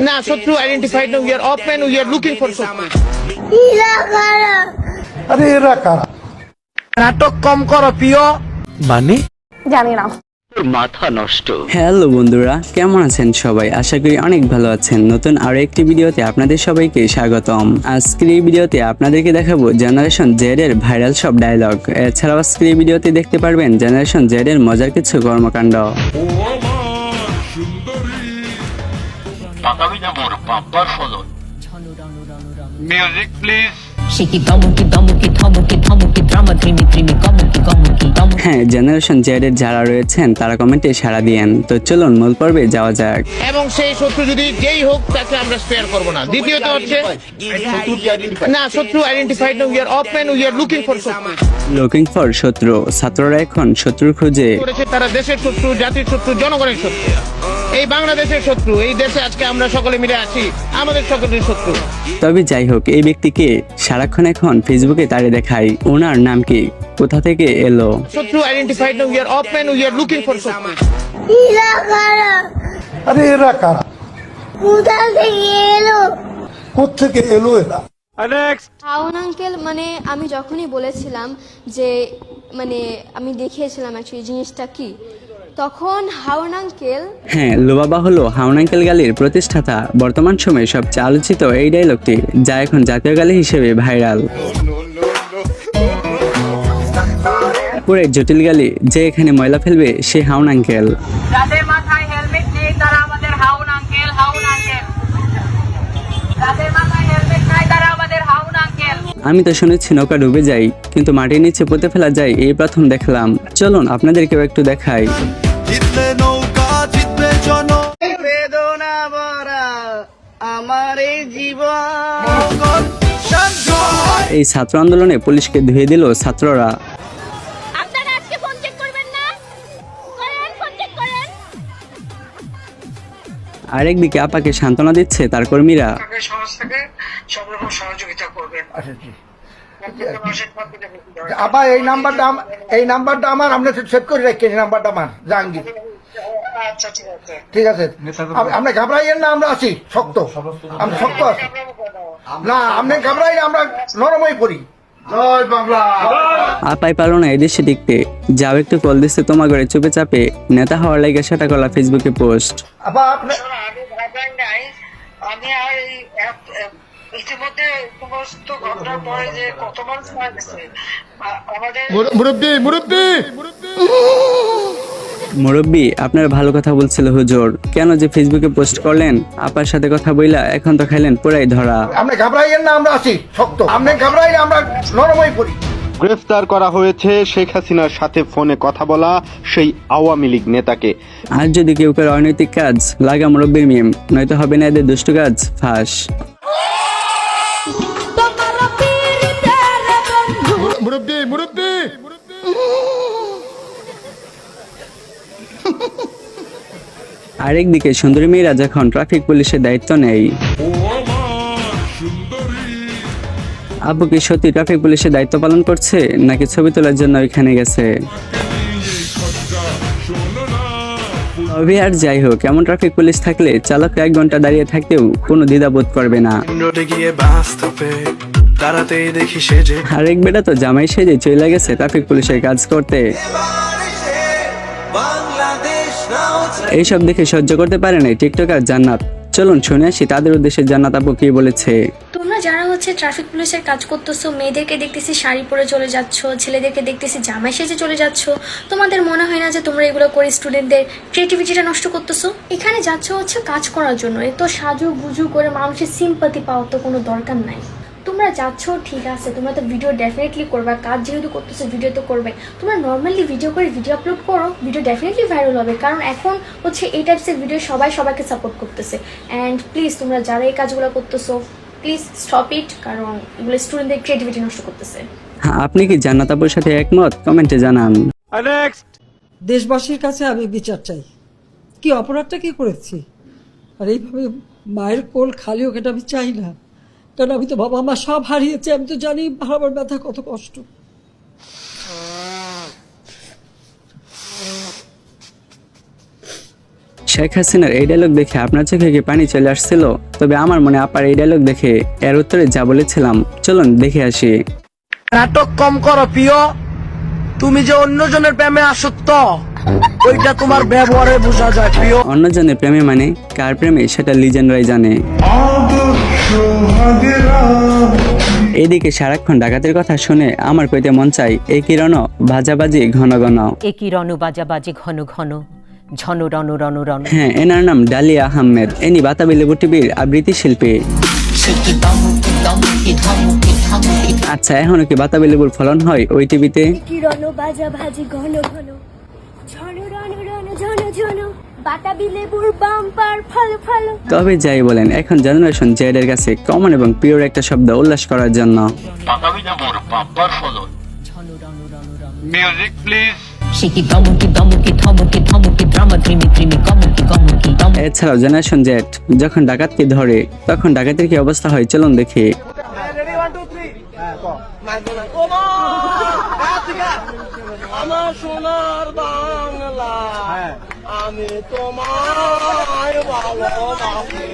না, শত্রু আইডেন্টিফাইড না, we are open, we are looking for শত্রু। আরে এরা কারা? নাটক কম করো প্রিয়। মানে জানি না। হ্যালো বন্ধুরা, কেমন আছেন সবাই? আশা করি অনেক ভালো আছেন। নতুন আরো একটি ভিডিওতে আপনাদের সবাইকে স্বাগতম। আজকের এই ভিডিওতে আপনাদেরকে দেখাবো জেনারেশন জেড এর ভাইরাল সব ডায়লগ। এছাড়াও আজকের এই ভিডিওতে দেখতে পারবেন জেনারেশন জেড এর মজার কিছু কর্মকাণ্ড। Music please. Shiki damuki damuki damuki damuki drama dreamy dreamy gamuki gamuki damuki. হ্যাঁ, জেনারেশন জেড এর যারা রয়েছেন তারা কমেন্টে সাড়া দিয়েন। তো চলুন মূল পর্বে যাওয়া যাক। এবং সেই শত্রু যদি যেই হোক তাকে আমরা স্পেয়ার করব না। দ্বিতীয়ত হচ্ছে না, শত্রু আইডেন্টিফাইড না, we are open, we are looking for শত্রু। লুকিং ফর শত্রু, ছাত্ররা এখন শত্রুর খোঁজে। করেছে তারা দেশের শত্রু, জাতির শত্রু, জনগণের শত্রু, এই বাংলাদেশের শত্রু। এই দেশে আজকে আমরা সকলে মিলে আছি, আমাদের সকলের শত্রু। তবে যাই হোক, এই ব্যক্তিকে সারাক্ষণ এখন ফেসবুকে তারে দেখাই। ওনার নাম কি, কোথা থেকে এলো? শত্রু আইডেন্টিফাইড না, we are open, we are looking for শত্রু। আরে এরা কারা? কোথা থেকে এলো? কোত্থেকে এলো এরা? হাউন আঙ্কেল, মানে আমি যখনই বলেছিলাম যে মানে আমি দেখিয়েছিলাম অ্যাকচুয়ালি জিনিসটা কি, তখন হাউন আঙ্কেল হ্যাঁ, লোবাবা হলো হাউন আঙ্কেল গালির প্রতিষ্ঠাতা। বর্তমান সময়ে সবচেয়ে আলোচিত এই ডায়লগটি, যা এখন জাতীয় গালি হিসেবে ভাইরাল। পুরো জটিল গালি, যে এখানে ময়লা ফেলবে সে হাউন আঙ্কেল। যাদের মাথায় হেলমেট নেই তারা আমাদের হাউন আঙ্কেল হাউন আঙ্কেল। যাদের মাথায় হেলমেট নাই তারা আমাদের হাউন আঙ্কেল। আমি তো শুনেছি নৌকা ডুবে যায়, কিন্তু মাটির নিচে পুঁতে ফেলা যায় এই প্রথম দেখলাম। চলুন আপনাদেরকেও একটু দেখাই। জিতলে নৌকা জিতবে জন বেদনা ভরা আমার এই জীবন। এই ছাত্র আন্দোলনে পুলিশকে ধুয়ে দিল ছাত্ররা। আপনারা আজকে ফোন চেক করবেন না, করেন, ফোন চেক করেন। আরেকদিকে আপাকে সান্ত্বনা দিচ্ছে তার কর্মীরা। সমাজ থেকে সব রকম সহযোগিতা করবেন। আবার এই নাম্বারটা আমার আপনি সেভ করে রাখেন। এই নাম্বারটা আমার জাহাঙ্গীর। আচ্ছা ঠিক আছে। ঠিক আছে, আপনি ঘাবড়াইয়েন না, আমরা আছি শক্ত। আমি শক্ত আছি না, আপনি ঘাবড়াই না, আমরা নরমই পড়ি। জয় বাংলা। আপাই পারো না এদেশে টিকতে, যাও একটু কল দিচ্ছে তোমার ঘরে চুপে চাপে। নেতা হওয়ার লাগে সেটা করলা ফেসবুকে পোস্ট। আবার আপনি আমি ভাবেন নাই, আমি আর এই ইতিমধ্যে সমস্ত ঘটনার পরে যে কত মানুষ মারা গেছে আমাদের মুরব্বী আপনার ভালো কথা বলছিল হুজুর, কেন যে ফেসবুকে পোস্ট করলেন? আপার সাথে কথা বইলা এখন তো খাইলেন পুরাই ধরা। আপনি ঘাবড়াইয়েন না, আমরা আছি শক্ত। আপনি ঘাবড়াই না, আমরা নরমই পড়ি। গ্রেফতার করা হয়েছে শেখ হাসিনার সাথে ফোনে কথা বলা সেই আওয়ামী লীগ নেতাকে। আর যদি কেউ করে অনৈতিক কাজ, লাগা মুরব্বীর মিম, নয়তো হবে না এদের দুষ্টু কাজ ফাঁস। আরেকদিকে সুন্দরী মেয়েরা যখন ট্রাফিক পুলিশের দায়িত্ব নেই। আব্বু কি সত্যি ট্রাফিক পুলিশের দায়িত্ব পালন করছে, নাকি ছবি তোলার জন্য ওইখানে গেছে? তবে আর যাই হোক, এমন ট্রাফিক পুলিশ থাকলে চালক 1 ঘন্টা দাঁড়িয়ে থাকতেও কোনো দ্বিধাবোধ করবে না। আরেক বেটা তো জামাই সেজে চলে গেছে ট্রাফিক পুলিশের কাজ করতে। এইসব দেখে সহ্য করতে পারে না টিকটকার জান্নাত। চলুন শুনে আসি তাদের উদ্দেশ্যে জান্নাত আপু কি বলেছে। তোমরা যারা ট্রাফিক পুলিশের কাজ করতেছো, মেয়েদেরকে দেখতেছি শাড়ি পরে চলে যাচ্ছ, ছেলেদেরকে দেখতেছি জামাই সেজে চলে যাচ্ছ, তোমাদের মনে হয় না যে তোমরা এগুলো করে স্টুডেন্টদের ক্রিয়েটিভিটিটা নষ্ট করতেছো? এখানে যাচ্ছ কাজ করার জন্য, এত সাজু গুজু করে মানুষের সিম্পাতি পাওয়ার তো কোনো দরকার নাই। তোমরা যাচ্ছ ঠিক আছে, তোমরা তো ভিডিও ডেফিনেটলি করবে, কাজ যেহেতু করতেছো ভিডিও তো করবে। তোমরা নর্মালি ভিডিও করে ভিডিও আপলোড করো, ভিডিও ডেফিনেটলি ভাইরাল হবে, কারণ এখন এই টাইপসের ভিডিও সবাইকে সাপোর্ট করতেছে। অ্যান্ড প্লিজ তোমরা যারা এই কাজগুলো করতেছো, প্লিজ স্টপ ইট, কারণ এগুলো স্টুডেন্টদের ক্রিয়েটিভিটি নষ্ট করতেছে। হ্যাঁ, আপনি কি জান্নাত আপুর সাথে একমত? কমেন্টে জানান। দেশবাসীর কাছে আমি বিচার চাই, কি অপরাধটা কি করেছি, আর এইভাবে মায়ের কোল খালি হোক এটা আমি চাই না, কারণ আমি তো বাবা মা সব হারিয়েছি, আমি তো জানি হারাবার ব্যথা কত কষ্ট। শেখ হাসিনার এই ডায়লগ দেখে আপনার চোখে কি পানি চলে আসছিল? তবে আমার মনে আপার এই ডায়লগ দেখে এর উত্তরে যা বলেছিলাম, চলুন দেখে আসি। নাটক কম করো প্রিয়, তুমি যে অন্যজনের প্রেমে আসক্ত ওইটা তোমার ব্যবহারে বোঝা যায় প্রিয়। অন্যজনের প্রেমে মানে কার প্রেমে সেটা লিজেন্ডরাই জানে। এদিকে সারাক্ষণ ডাকাতের কথা শুনে আমার কইতে মন চাই একই রণ বাজাবাজি ঘন ঘন। একই রণ বাজাবাজি ঘন ঘন, ঝন রণ রণ রণ। হ্যাঁ, এনার নাম ডালিয়া আহমেদ। এনি বাতাবি লেবু টিভির আবৃত্তি শিল্পী। আচ্ছা, এখনো কি বাতাবি লেবুর ফলন হয় ওই টিভিতে? কি রণ বাজা ভাজি ঘন ঘন, ঝন রণ রণ ঝন ঝন, বাতাবি লেবুর বাম্পার ফল ফল। তবে যাই বলেন, এখন জেনারেশন জেড এর কাছে কমন এবং পিওর একটা শব্দ উল্লাস করার জন্য। Music please. এছাড়াও জেনারেশন জেড যখন ডাকাতকে ধরে তখন ডাকাতের কি অবস্থা হয় চলুন দেখি। আমার সোনার বাংলা, আমি তোমায় ভালোবাসি।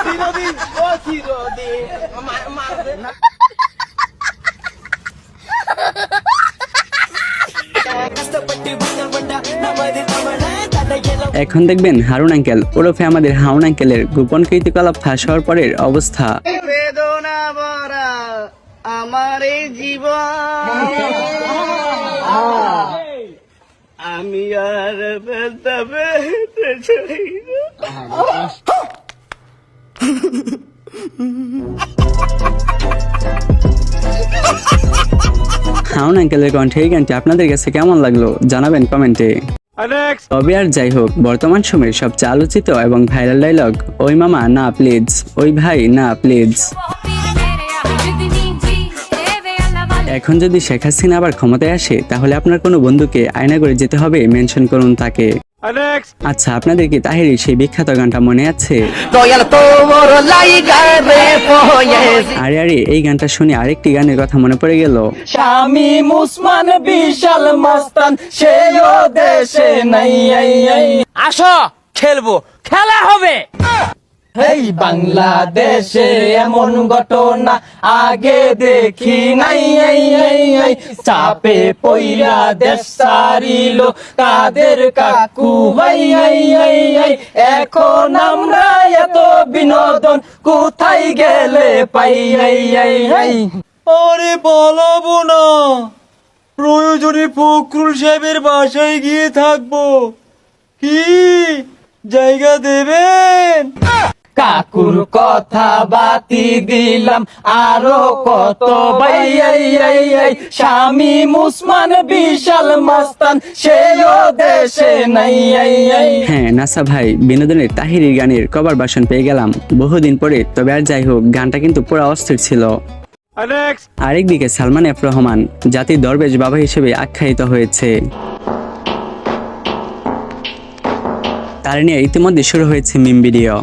চিরদিন ও চিরদিন এখন দেখবেন হারুন আঙ্কেল ওরফে আমাদের হাউন আঙ্কেলের গোপন কীর্তিকলাপ ফাঁস হওয়ার পরের অবস্থা। বেদনা ভরা আমার এই জীবন, আমি আর বেদা বেঁধে চাই না। হাউন আঙ্কেলের কণ্ঠে এই গানটি আপনাদের কাছে কেমন লাগলো জানাবেন কমেন্টে। তবে আর যাই হোক, বর্তমান সময়ের সবচেয়ে আলোচিত এবং ভাইরাল ডায়লগ ওই মামা না প্লিজ, ওই ভাই না প্লিজ। এখন যদি শেখ হাসিনা আবার ক্ষমতায় আসে তাহলে আপনার কোনো বন্ধুকে আয়না করে যেতে হবে, মেনশন করুন তাকে। আচ্ছা, আপনাদের কি তাহেরির সেই বিখ্যাত গানটা মনে আছে? আরে আরে, এই গানটা শুনে আরেকটি গানের কথা মনে পড়ে গেল। স্বামী মুসমান বিশাল মাস্তান সেও দেশে নাই। আসো খেলবো, খেলা হবে। এই বাংলাদেশে এমন ঘটনা আগে দেখি নাই। চাপে পইরা দেশ সারিল কাদের কাকু ভাই। এখন আমরা এত বিনোদন কোথায় গেলে পাই। ওরে বলবো না, প্রয়োজনে ফখরুল সাহেবের বাসায় গিয়ে থাকবো, কি জায়গা দেবেন? কাকুর কথা বাতি দিলাম আরো কত ভাই। স্বামী মুসমান বিশাল মাস্তান সেও দেশে নাই। হ্যাঁ নাসা ভাই, বিনোদনের তাহিরির গানের কভার ভার্সন পেয়ে গেলাম বহুদিন পরে। তবে আর যাই হোক, গানটা কিন্তু পুরো অস্থির ছিল। আরেকদিকে সালমান এফ রহমান জাতির দরবেশ বাবা হিসেবে আখ্যায়িত হয়েছে। তার নিয়ে ইতিমধ্যে শুরু হয়েছে মিম ভিডিও।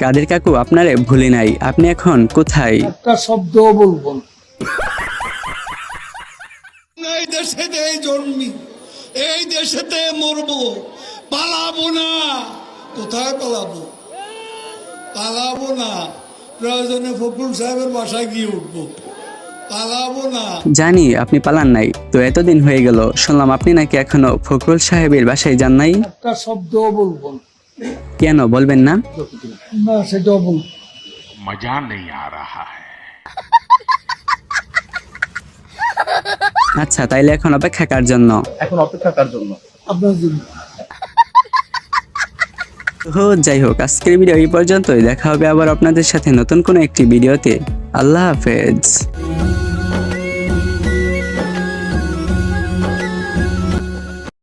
কাদের কাকু আপনারে ভুলি নাই, আপনি এখন কোথায়? একটা শব্দ বলবো না। এই দেশেতে জন্মি, এই দেশেতে মরবো, পালাবো না। কোথায় পালাবো? পালাবো না, প্রয়োজনে ফখরুল সাহেবের বাসায় গিয়ে উঠবো। পালাবো না। জানি আপনি পালান নাই, তো এতদিন হয়ে গেল, শুনলাম আপনি নাকি এখনো ফখরুল সাহেবের বাসায় যান নাই। একটা শব্দ বলবো না। কেন বলবেন না? না, সেটাও বলবো। মজা নেই আ রাহা হ্যায়। আচ্ছা, তাইলে এখন অপেক্ষা কার জন্য? এখন অপেক্ষা কার জন্য? আপনার জন্য। যাই হোক, আজকের ভিডিও এই পর্যন্তই। দেখা হবে আবার আপনাদের সাথে নতুন কোনো একটি ভিডিওতে। আল্লাহ হাফেজ।